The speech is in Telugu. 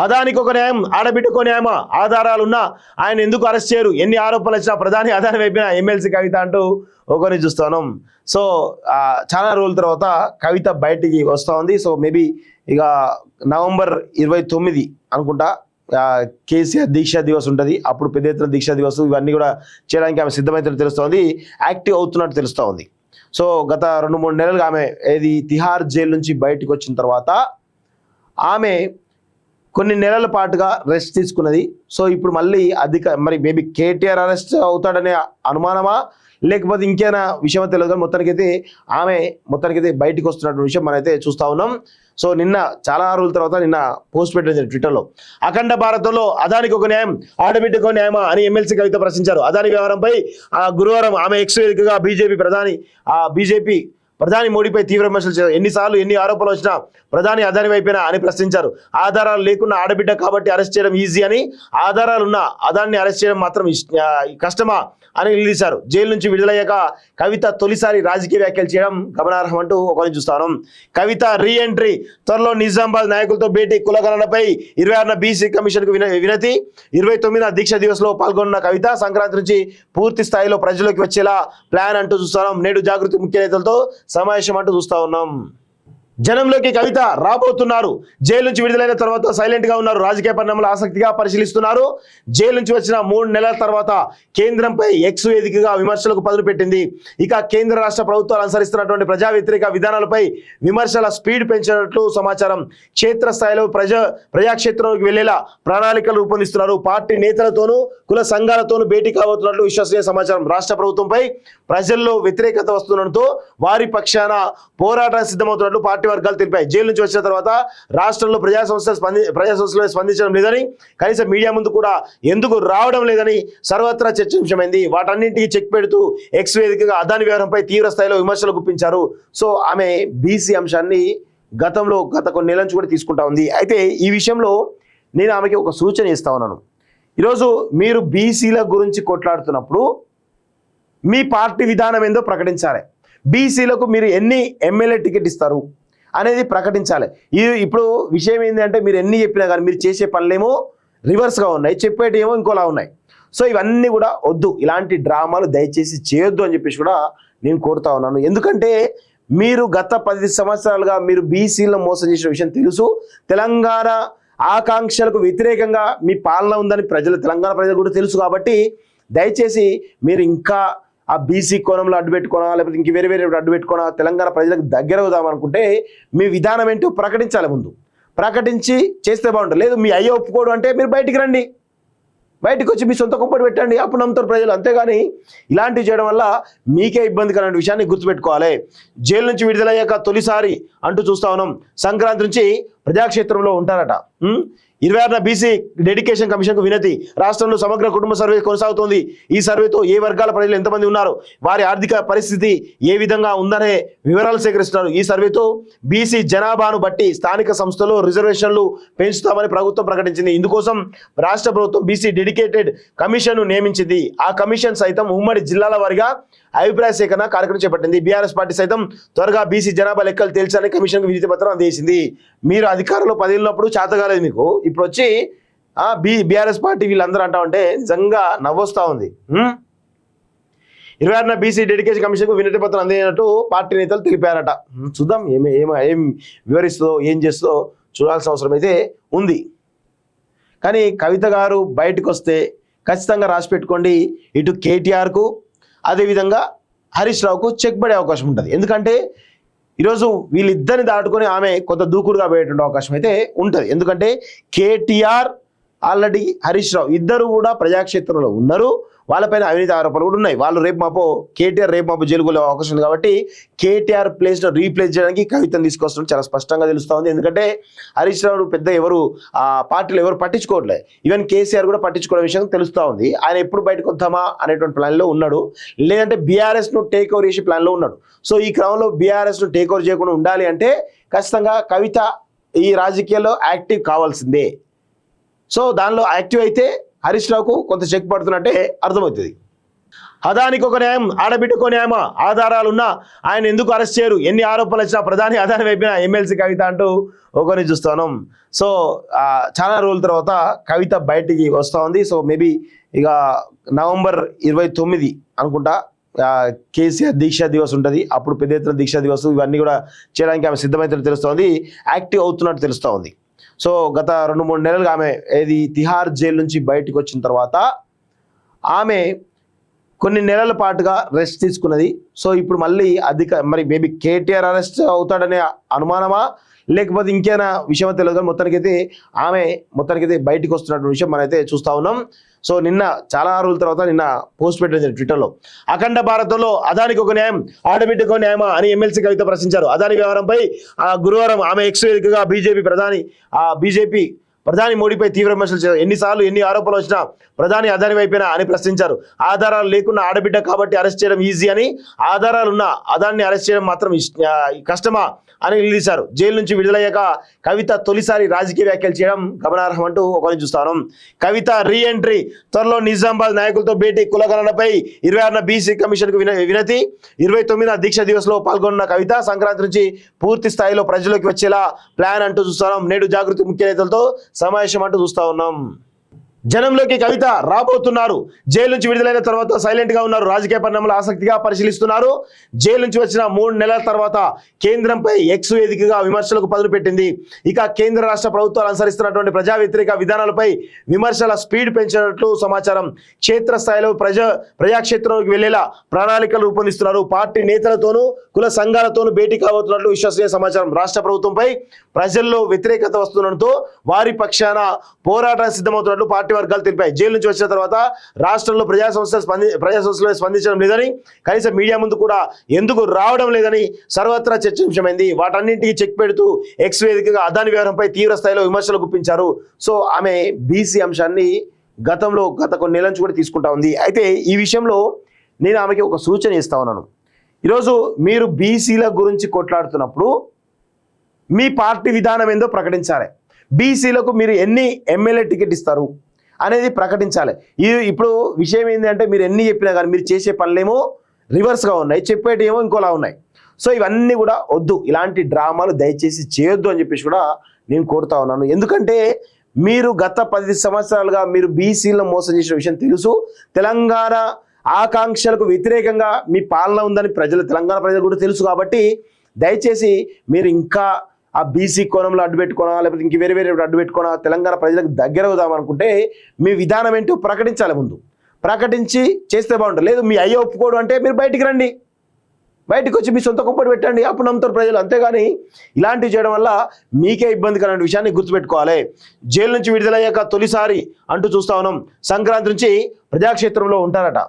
అదానికి ఒక న్యాయం, ఆడబిడ్డకో న్యాయమా? ఆధారాలున్నా ఆయన ఎందుకు అరెస్ట్ చేయరు? ఎన్ని ఆరోపణలు వచ్చినా ప్రధాని అదాని వైపున ఎమ్మెల్సీ కవిత అంటూ ఒకరిని చూస్తాను. సో చాలా రోజుల తర్వాత కవిత బయటికి వస్తూ ఉంది. సో మేబీ ఇక నవంబర్ 29 అనుకుంటా కేసీఆర్ దీక్షా దివస్ ఉంటుంది. అప్పుడు పెద్ద ఎత్తున దీక్షా దివస్ ఇవన్నీ కూడా చేయడానికి ఆమె సిద్ధమైతే తెలుస్తోంది, యాక్టివ్ అవుతున్నట్టు తెలుస్తూ ఉంది. సో గత 2-3 నెలలుగా ఆమె ఏది తిహార్ జైలు నుంచి బయటకు వచ్చిన తర్వాత ఆమె కొన్ని నెలల పాటుగా రెస్ట్ తీసుకున్నది. సో ఇప్పుడు మళ్ళీ మరి మేబీ కేటీఆర్ అరెస్ట్ అవుతాడనే అనుమానమా లేకపోతే ఇంకేనా విషయం తెలియదు, కానీ మొత్తానికైతే బయటకు వస్తున్నటువంటి విషయం మనమైతే చూస్తూ ఉన్నాం. సో నిన్న చాలా రోజుల తర్వాత నిన్న పోస్ట్ పెట్టింది ట్విట్టర్లో, అఖండ భారతంలో అదానికి ఒక న్యాయం, ఆడబిడ్డకో న్యాయమా అని ఎమ్మెల్సీ కవిత ప్రశ్నించారు. అదాని వ్యవహారంపై గురువారం ఆమె ఎక్స్ వేదికగా బీజేపీ ప్రధాని మోడీపై తీవ్ర విమర్శలు చేశారు. ఎన్నిసార్లు ఎన్ని ఆరోపణలు వచ్చినా ప్రధాని అదాని వైపేనా అని ప్రశ్నించారు. ఆధారాలు లేకుండా ఆడబిడ్డ కాబట్టి అరెస్ట్ చేయడం ఈజీ అని, ఆధారాలున్న అదాన్ని అరెస్ట్ చేయడం మాత్రం కష్టమా అని నిలదీశారు. జైలు నుంచి విడుదలయ్యాక కవిత తొలిసారి రాజకీయ వ్యాఖ్యలు చేయడం గమనార్హం అంటూ ఒకరిని చూస్తాను. కవిత రీ ఎంట్రీ, త్వరలో నిజామాబాద్ నాయకులతో భేటీ, కులగణనపై 26న బీసీ కమిషన్కు వినతి, 29న దీక్ష దివస్లో పాల్గొన్న కవిత సంక్రాంతి నుంచి పూర్తి స్థాయిలో ప్రజల్లోకి వచ్చేలా ప్లాన్ అంటూ చూస్తున్నాం. నేడు జాగృతి ముఖ్య నేతలతో సమావేశం అంటూ చూస్తా ఉన్నాం. జనంలోకి కవిత రాబోతున్నారు. జైలు నుంచి విడుదలైన తర్వాత సైలెంట్ గా ఉన్నారు. రాజకీయ పరిణామాలు ఆసక్తిగా పరిశీలిస్తున్నారు. జైలు నుంచి వచ్చిన 3 నెలల తర్వాత కేంద్రంపై ఎక్స్ వేదికగా విమర్శలకు పదును పెట్టింది. ఇక కేంద్ర రాష్ట్ర ప్రభుత్వాలు అనుసరిస్తున్నటువంటి ప్రజా వ్యతిరేక విధానాలపై విమర్శల స్పీడ్ పెంచినట్లు సమాచారం. క్షేత్రస్థాయిలో ప్రజాక్షేత్రంలోకి వెళ్లేలా ప్రణాళికలు రూపొందిస్తున్నారు. పార్టీ నేతలతోనూ కుల సంఘాలతోనూ భేటీ కాబోతున్నట్లు విశ్వసనీయ సమాచారం. రాష్ట్ర ప్రభుత్వంపై ప్రజల్లో వ్యతిరేకత వస్తుండటంతో వారి పక్షాన పోరాటానికి సిద్ధమవుతున్నట్లు పార్టీ వర్గాలు తెలిపాయి. జైలు నుంచి వచ్చిన తర్వాత రాష్ట్రంలో ప్రజా సంస్థలు స్పందించడం లేదని, కనీసం మీడియా ముందు కూడా ఎందుకు రావడం లేదని సర్వత్రా చర్చించమైంది. వాటన్నింటికి చెక్ పెడుతూ ఎక్స్ వేదికగా అదాని వ్యవహారంపై తీవ్ర స్థాయిలో విమర్శలు గుప్పించారు. సో ఆమె బీసీ అంశాన్ని గత కొన్ని నెలల నుంచి కూడా తీసుకుంటా ఉంది. అయితే ఈ విషయంలో నేను ఆమెకి ఒక సూచన ఇస్తా ఉన్నాను. ఈరోజు మీరు బీసీల గురించి కొట్లాడుతున్నప్పుడు మీ పార్టీ విధానం ఏందో ప్రకటించాలి. బీసీలకు మీరు ఎన్ని ఎమ్మెల్యే టికెట్ ఇస్తారు అనేది ప్రకటించాలి. ఇప్పుడు విషయం ఏంటి అంటే, మీరు ఎన్ని చెప్పినా కానీ మీరు చేసే పనులేమో రివర్స్గా ఉన్నాయి, చెప్పేటేమో ఇంకోలా ఉన్నాయి. సో ఇవన్నీ కూడా వద్దు, ఇలాంటి డ్రామాలు దయచేసి చేయొద్దు అని చెప్పేసి కూడా నేను కోరుతా ఉన్నాను. ఎందుకంటే మీరు గత 10 సంవత్సరాలుగా మీరు బీసీలను మోసం చేసిన విషయం తెలుసు. తెలంగాణ ఆకాంక్షలకు వ్యతిరేకంగా మీ పాలన ఉందని తెలంగాణ ప్రజలు కూడా తెలుసు. కాబట్టి దయచేసి మీరు ఇంకా ఆ బీసీ కోణంలో అడ్డుపెట్టుకోనా, లేకపోతే ఇంక వేరే అడ్డుపెట్టుకోనా, తెలంగాణ ప్రజలకు దగ్గర అవుదామనుకుంటే మీ విధానం ఏంటో ప్రకటించాలి. ముందు ప్రకటించి చేస్తే బాగుంటుంది. లేదు మీ అయ్యో ఒప్పుకోడు అంటే మీరు బయటికి రండి, బయటకు వచ్చి మీ సొంత కుంపటి పెట్టండి, అప్పుడు నమ్ముతారు ప్రజలు. అంతేగాని ఇలాంటివి చేయడం వల్ల మీకే ఇబ్బందికరమైన విషయాన్ని గుర్తుపెట్టుకోవాలి. జైలు నుంచి విడుదలయ్యాక తొలిసారి అంటూ చూస్తా ఉన్నాం. సంక్రాంతి నుంచి ప్రజాక్షేత్రంలో ఉంటారట. 26న బీసీ డెడికేషన్ కమిషన్కు వినతి. రాష్ట్రంలో సమగ్ర కుటుంబ సర్వే కొనసాగుతోంది. ఈ సర్వేతో ఏ వర్గాల ప్రజలు ఎంతమంది ఉన్నారు, వారి ఆర్థిక పరిస్థితి ఏ విధంగా ఉందనే వివరాలు సేకరిస్తున్నారు. ఈ సర్వేతో బీసీ జనాభాను బట్టి స్థానిక సంస్థల్లో రిజర్వేషన్లు పెంచుతామని ప్రభుత్వం ప్రకటించింది. ఇందుకోసం రాష్ట్ర ప్రభుత్వం బీసీ డెడికేటెడ్ కమిషన్ను నియమించింది. ఆ కమిషన్ సైతం ఉమ్మడి జిల్లాల వారిగా అభిప్రాయ సేకరణ కార్యక్రమం చేపట్టింది. బీఆర్ఎస్ పార్టీ సైతం త్వరగా బీసీ జనాభా లెక్కలు తేల్చాలని కమిషన్కు వినతి పత్రం అందజేసింది. మీరు అధికారంలో 10 ఏళ్ళప్పుడు చేతగాలేదు మీకు, ఇప్పుడు వచ్చి బీఆర్ఎస్ పార్టీ వీళ్ళందరూ అంటా ఉంటే నిజంగా నవ్వొస్తా ఉంది. 26న బీసీ డెడికేషన్ కమిషన్కు వినతి పత్రం అందజేసినట్టు పార్టీ నేతలు తెలిపారట. చూద్దాం ఏం వివరిస్తుందో ఏం చేస్తుందో చూడాల్సిన అవసరం అయితే ఉంది. కానీ కవిత గారు బయటకు వస్తే ఖచ్చితంగా రాసి పెట్టుకోండి, ఇటు కేటీఆర్కు అదేవిధంగా హరీష్ రావుకు చెక్ పడే అవకాశం ఉంటుంది. ఎందుకంటే ఈరోజు వీళ్ళిద్దరిని దాటుకొని ఆమె కొంత దూకుడుగా పోయేటువంటి అవకాశం అయితే ఉంటుంది. ఎందుకంటే కేటీఆర్ ఆల్రెడీ హరీష్ రావు ఇద్దరు కూడా ప్రజాక్షేత్రంలో ఉన్నారు. వాళ్ళపైన అవినీతి ఆరోపణలు కూడా ఉన్నాయి. వాళ్ళు కేటీఆర్ రేపు మాపు జైలుకు వెళ్ళే అవకాశం ఉంది. కాబట్టి కేటీఆర్ ప్లేస్ను రీప్లేస్ చేయడానికి కవితను తీసుకొస్తాం చాలా స్పష్టంగా తెలుస్తూ ఉంది. ఎందుకంటే హరీష్ రావు పెద్ద పార్టీలో ఎవరు పట్టించుకోవట్లేదు. ఈవెన్ కేసీఆర్ కూడా పట్టించుకోవడం విషయం తెలుస్తూ ఉంది. ఆయన ఎప్పుడు బయటకు వద్దామా అనేటువంటి ప్లాన్లో ఉన్నాడు, లేదంటే బీఆర్ఎస్ను టేక్ ఓవర్ చేసే ప్లాన్లో ఉన్నాడు. సో ఈ క్రమంలో బీఆర్ఎస్ను టేక్ ఓవర్ చేయకుండా ఉండాలి అంటే ఖచ్చితంగా కవిత ఈ రాజకీయాల్లో యాక్టివ్ కావాల్సిందే. సో దానిలో యాక్టివ్ అయితే హరీష్ రావుకు కొంత చెక్ పడుతున్నట్టే అర్థమవుతుంది. అదానికి ఒక న్యాయం, ఆడబిడ్డకో న్యాయమా? ఆధారాలున్నా ఆయన ఎందుకు అరెస్ట్ చేయరు? ఎన్ని ఆరోపణలు వచ్చినా ప్రధాని అదాని వైపిన ఎమ్మెల్సీ కవిత అంటూ ఒకరిని చూస్తున్నాం. సో చాలా రోజుల తర్వాత కవిత బయటికి వస్తూ ఉంది. సో మేబీ ఇక నవంబర్ 29 అనుకుంటా కేసీఆర్ దీక్షా దివస్ ఉంటుంది. అప్పుడు పెద్ద ఎత్తున దీక్షా దివస్ ఇవన్నీ కూడా చేయడానికి ఆమె సిద్ధమైతే తెలుస్తోంది, యాక్టివ్ అవుతున్నట్టు తెలుస్తూ ఉంది. సో గత 2-3 నెలలుగా ఆమె తిహార్ జైలు నుంచి బయటకు వచ్చిన తర్వాత ఆమె కొన్ని నెలల పాటుగా రెస్ట్ తీసుకున్నది. సో ఇప్పుడు మళ్ళీ మరి మేబీ కేటీఆర్ అరెస్ట్ అవుతాడనే అనుమానమా లేకపోతే ఇంకేనా విషయం తెలియదు, కానీ మొత్తానికైతే బయటకు వస్తున్నటువంటి విషయం మనమైతే చూస్తూ ఉన్నాం. సో నిన్న చాలా రోజుల తర్వాత నిన్న పోస్ట్ పెట్టింది ట్విట్టర్లో, అఖండ భారతంలో అదానికి ఒక న్యాయం, ఆడబిడ్డకో న్యాయమా అని ఎమ్మెల్సీ కవిత ప్రశ్నించారు. అదాని వ్యవహారంపై గురువారం ఆమె ఎక్స్ వేదికగా బీజేపీ ప్రధాని మోడీపై తీవ్ర విమర్శలు చేశారు. ఎన్నిసార్లు ఎన్ని ఆరోపణలు వచ్చినా ప్రధాని అదాని వైపేనా అని ప్రశ్నించారు. ఆధారాలు లేకున్నా ఆడబిడ్డ కాబట్టి అరెస్ట్ చేయడం ఈజీ అని, ఆధారాలు ఉన్న అదాన్ని అరెస్ట్ చేయడం మాత్రం కష్టమా అని నిలదీశారు. జైలు నుంచి విడుదలయ్యాక కవిత తొలిసారి రాజకీయ వ్యాఖ్యలు చేయడం గమనార్హం అంటూ ఒకరిని చూస్తాను. కవిత రీ ఎంట్రీ, త్వరలో నిజామాబాద్ నాయకులతో భేటీ, కులగణనపై 26న బీసీ కమిషన్కు వినతి, 29న దీక్ష దివస్లో పాల్గొన్న కవిత సంక్రాంతి నుంచి పూర్తి స్థాయిలో ప్రజల్లోకి వచ్చేలా ప్లాన్ అంటూ చూస్తున్నాం. నేడు జాగృతి ముఖ్య నేతలతో సమావేశం అంటూ చూస్తా ఉన్నాం. జనంలోకి కవిత రాబోతున్నారు. జైలు నుంచి విడుదలైన తర్వాత సైలెంట్ గా ఉన్నారు. రాజకీయ పరిణామాలు ఆసక్తిగా పరిశీలిస్తున్నారు. జైలు నుంచి వచ్చిన 3 నెలల తర్వాత కేంద్రంపై ఎక్స్ వేదికగా విమర్శలకు పదును పెట్టింది. ఇక కేంద్ర రాష్ట్ర ప్రభుత్వాలు అనుసరిస్తున్నటువంటి ప్రజా వ్యతిరేక విధానాలపై విమర్శల స్పీడ్ పెంచినట్లు సమాచారం. క్షేత్రస్థాయిలో ప్రజాక్షేత్రంలోకి వెళ్లేలా ప్రణాళికలు రూపొందిస్తున్నారు. పార్టీ నేతలతోనూ కుల సంఘాలతోనూ భేటీ కాబోతున్నట్లు విశ్వసనీయ సమాచారం. రాష్ట్ర ప్రభుత్వంపై ప్రజల్లో వ్యతిరేకత వస్తుండటంతో వారి పక్షాన పోరాటానికి సిద్ధమవుతున్నట్లు పార్టీ వర్గాలు తెలిపాయి. జైలు నుంచి వచ్చిన తర్వాత రాష్ట్రంలో ప్రజా సంస్థలు స్పందించడం లేదని, కనీసం మీడియా ముందు కూడా ఎందుకు రావడం లేదని సర్వత్రా చర్చించమైంది. వాటన్నింటికి చెక్ పెడుతూ ఎక్స్ వేదికగా అదాని వ్యవహారంపై తీవ్ర స్థాయిలో విమర్శలు గుప్పించారు. సో ఆమె బీసీ అంశాన్ని గత కొన్ని నెలల నుంచి కూడా తీసుకుంటా ఉంది. అయితే ఈ విషయంలో నేను ఆమెకి ఒక సూచన ఇస్తా ఉన్నాను. ఈరోజు మీరు బీసీల గురించి కొట్లాడుతున్నప్పుడు మీ పార్టీ విధానం ఏందో ప్రకటించాలి. బీసీలకు మీరు ఎన్ని ఎమ్మెల్యే టికెట్ ఇస్తారు అనేది ప్రకటించాలి. ఇప్పుడు విషయం ఏంటంటే మీరు ఎన్ని చెప్పినా కానీ మీరు చేసే పనులేమో రివర్స్గా ఉన్నాయి, చెప్పేటేమో ఇంకోలా ఉన్నాయి. సో ఇవన్నీ కూడా వద్దు, ఇలాంటి డ్రామాలు దయచేసి చేయొద్దు అని చెప్పేసి కూడా నేను కోరుతా ఉన్నాను. ఎందుకంటే మీరు గత 10 సంవత్సరాలుగా మీరు బీసీలను మోసం చేసిన విషయం తెలుసు. తెలంగాణ ఆకాంక్షలకు వ్యతిరేకంగా మీ పాలన ఉందని తెలంగాణ ప్రజలు కూడా తెలుసు. కాబట్టి దయచేసి మీరు ఇంకా ఆ బీసీ కోణంలో అడ్డు పెట్టుకోనా లేకపోతే ఇంక వేరే అడ్డు పెట్టుకోనా తెలంగాణ ప్రజలకు దగ్గర అవుదామనుకుంటే మీ విధానం ఏంటో ప్రకటించాలి. ముందు ప్రకటించి చేస్తే బాగుంటుంది. లేదు మీ అయ్యే ఒప్పుకోడు అంటే మీరు బయటికి రండి, బయటకు వచ్చి మీ సొంత కుంపటి పెట్టండి, అప్పుడు నమ్ముతారు ప్రజలు. అంతేగాని ఇలాంటివి చేయడం వల్ల మీకే ఇబ్బందికరమైన విషయాన్ని గుర్తుపెట్టుకోవాలి. జైలు నుంచి విడుదలయ్యాక తొలిసారి అంటూ చూస్తా ఉన్నాం. సంక్రాంతి నుంచి ప్రజాక్షేత్రంలో ఉంటారట.